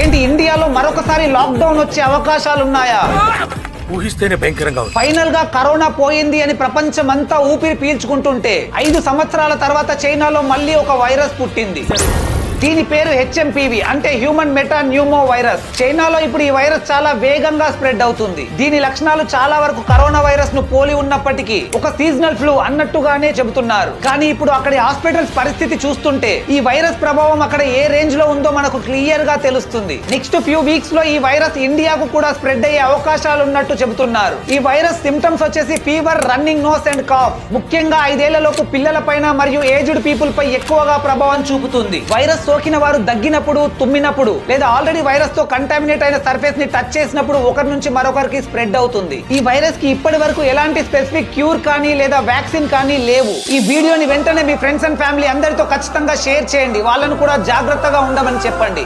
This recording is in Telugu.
ఏంటి ఇండియాలో మరొకసారి లాక్డౌన్ వచ్చే అవకాశాలున్నాయా? ఊహిస్తేనే భయంకరంగా ఉంది. ఫైనల్ గా కరోనా పోయింది అని ప్రపంచమంతా ఊపిరి పీల్చుకుంటుంటే 5 సంవత్సరాల తర్వాత చైనాలో మళ్ళీ ఒక వైరస్ పుట్టింది. దీని పేరు HMPV అంటే హ్యూమన్ మెటా న్యూమో వైరస్. చైనాలో ఇప్పుడు ఈ వైరస్ చాలా వేగంగా స్ప్రెడ్ అవుతుంది. దీని లక్షణాలు చాలా వరకు కరోనా వైరస్ ను పోలి ఉన్నప్పటికీ ఒక సీజనల్ ఫ్లూ అన్నట్టుగానే చెబుతున్నారు. కానీ ఇప్పుడు అక్కడి హాస్పిటల్స్ పరిస్థితి చూస్తుంటే ఈ వైరస్ ప్రభావం అక్కడ ఏ రేంజ్ లో ఉందో మనకు క్లియర్ గా తెలుస్తుంది. నెక్స్ట్ ఫ్యూ వీక్స్ లో ఈ వైరస్ ఇండియాకు కూడా స్ప్రెడ్ అయ్యే అవకాశాలు ఉన్నట్టు చెబుతున్నారు. ఈ వైరస్ సిమ్టమ్స్ వచ్చేసి fever, running nose and cough. ముఖ్యంగా 5 ఏళ్లలోపు పిల్లల పైన మరియు ఏజ్డ్ పీపుల్ పై ఎక్కువగా ప్రభావం చూపుతుంది. వైరస్ సోకిన వారు దగ్గినప్పుడు, తుమ్మినప్పుడు లేదా ఆల్రెడీ వైరస్ తో కంటామినేట్ అయిన సర్ఫేస్ ని టచ్ చేసినప్పుడు ఒకరి నుంచి మరొకరికి స్ప్రెడ్ అవుతుంది. ఈ వైరస్ కి ఇప్పటి వరకు ఎలాంటి స్పెసిఫిక్ క్యూర్ కానీ లేదా వ్యాక్సిన్ కానీ లేవు. ఈ వీడియోని వెంటనే మీ ఫ్రెండ్స్ అండ్ ఫ్యామిలీ అందరితో ఖచ్చితంగా షేర్ చేయండి. వాళ్ళను కూడా జాగ్రత్తగా ఉండమని చెప్పండి.